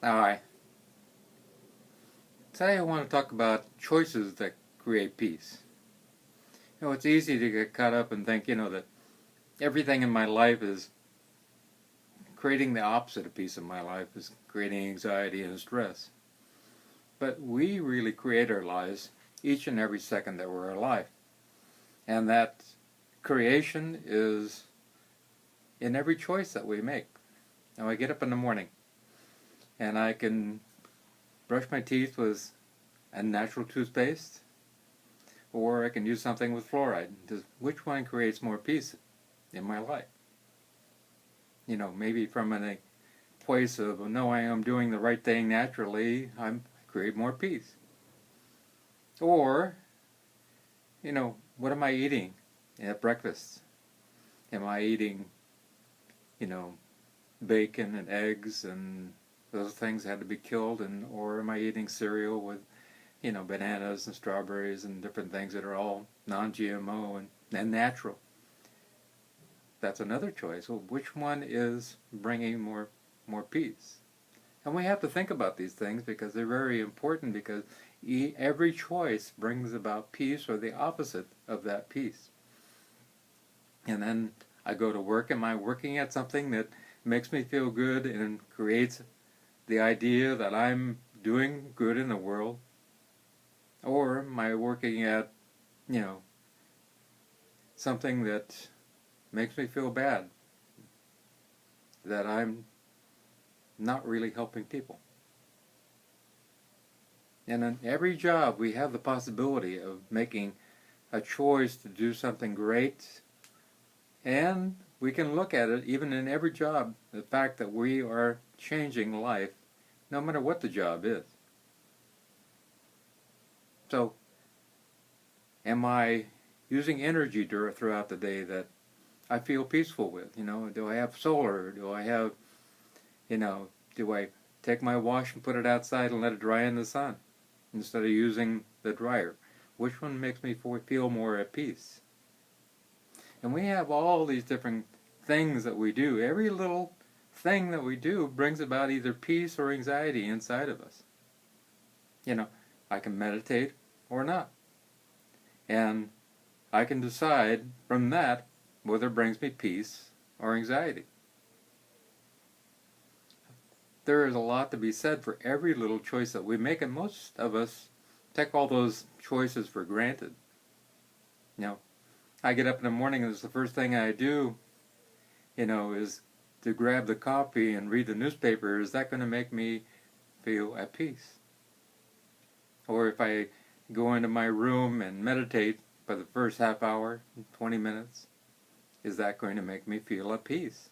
Hi. Today I want to talk about choices that create peace. It's easy to get caught up and think, that everything in my life is creating the opposite of peace in my life, is creating anxiety and stress. But we really create our lives each and every second that we're alive. And that creation is in every choice that we make. Now I get up in the morning and I can brush my teeth with a natural toothpaste, or I can use something with fluoride. Which one creates more peace in my life? Maybe from a place of, no, I am doing the right thing naturally, I create more peace. Or, what am I eating at breakfast? Am I eating, you know, bacon and eggs and those things had to be killed, or am I eating cereal with, bananas and strawberries and different things that are all non-GMO and natural? That's another choice. Well, which one is bringing more peace? And we have to think about these things because they're very important, because every choice brings about peace or the opposite of that peace. And then I go to work. Am I working at something that makes me feel good and creates the idea that I'm doing good in the world? Or am I working at, something that makes me feel bad, that I'm not really helping people? And in every job we have the possibility of making a choice to do something great, and we can look at it even in every job, the fact that we are changing life no matter what the job is. So am I using energy throughout the day that I feel peaceful with? Do I have solar? Do I have, do I take my wash and put it outside and let it dry in the sun instead of using the dryer? Which one makes me feel more at peace? And we have all these different things that we do. Every little thing that we do brings about either peace or anxiety inside of us. I can meditate or not. And I can decide from that whether it brings me peace or anxiety. There is a lot to be said for every little choice that we make, and most of us take all those choices for granted. I get up in the morning and it's the first thing I do, is to grab the coffee and read the newspaper. Is that going to make me feel at peace? Or if I go into my room and meditate for the first half hour, 20 minutes, is that going to make me feel at peace?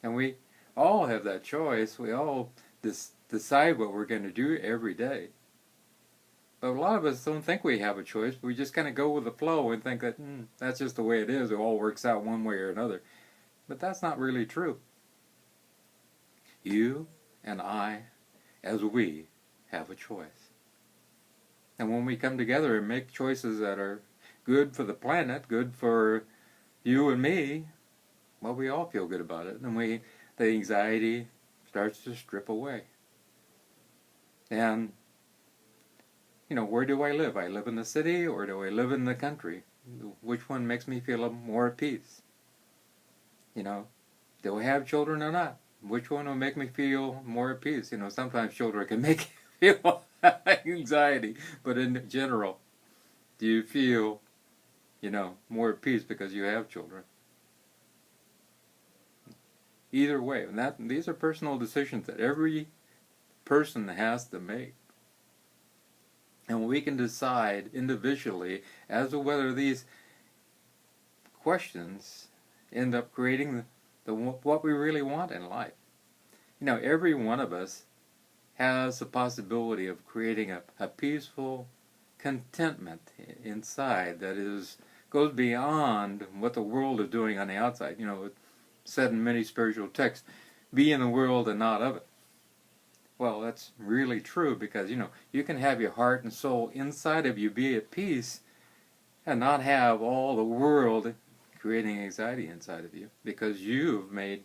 And we all have that choice. We all decide what we're going to do every day. But a lot of us don't think we have a choice. We just kind of go with the flow and think that that's just the way it is. It all works out one way or another. But that's not really true. You and I, as we, have a choice. And when we come together and make choices that are good for the planet, good for you and me, well, we all feel good about it. And the anxiety starts to strip away. And, where do I live? I live in the city, or do I live in the country? Which one makes me feel more at peace? Do I have children or not? Which one will make me feel more at peace? Sometimes children can make you feel anxiety, but in general, do you feel, more at peace because you have children? Either way, and these are personal decisions that every person has to make. And we can decide individually as to whether these questions end up creating what we really want in life. Every one of us has the possibility of creating a peaceful contentment inside that goes beyond what the world is doing on the outside. It's said in many spiritual texts, be in the world and not of it. Well, that's really true, because you can have your heart and soul inside of you be at peace and not have all the world creating anxiety inside of you, because you've made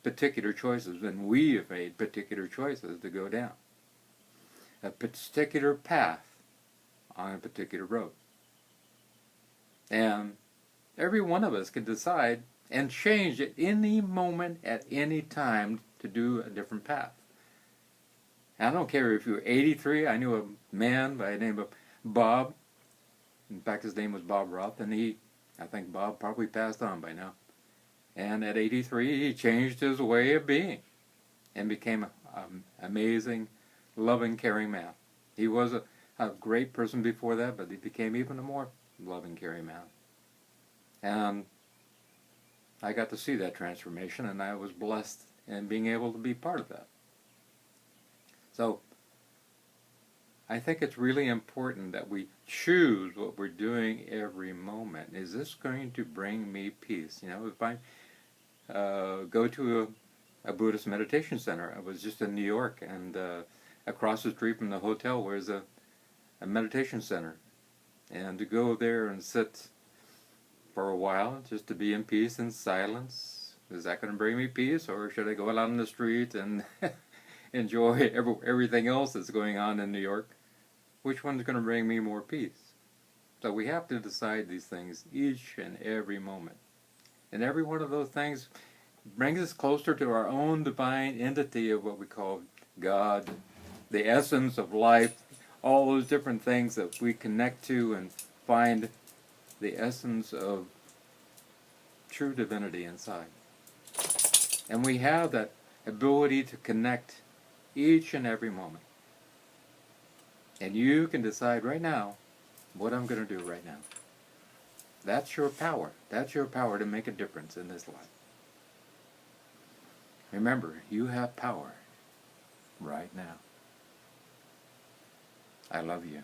particular choices, and we have made particular choices to go down a particular path on a particular road. And every one of us can decide and change at any moment, at any time, to do a different path. And I don't care if you're 83. I knew a man by the name of Bob. In fact, his name was Bob Roth, and I think Bob probably passed on by now. And at 83, he changed his way of being and became an amazing, loving, caring man. He was a great person before that, but he became even a more loving, caring man. And I got to see that transformation, and I was blessed in being able to be part of that. So I think it's really important that we choose what we're doing every moment. Is this going to bring me peace? You know, if I go to a Buddhist meditation center. I was just in New York, and across the street from the hotel was a meditation center. And to go there and sit for a while, just to be in peace and silence, is that going to bring me peace? Or should I go out on the street and enjoy everything else that's going on in New York? Which one's going to bring me more peace? So we have to decide these things each and every moment. And every one of those things brings us closer to our own divine entity of what we call God, the essence of life, all those different things that we connect to and find the essence of true divinity inside. And we have that ability to connect each and every moment. And you can decide right now what I'm going to do right now. That's your power. That's your power to make a difference in this life. Remember, you have power right now. I love you.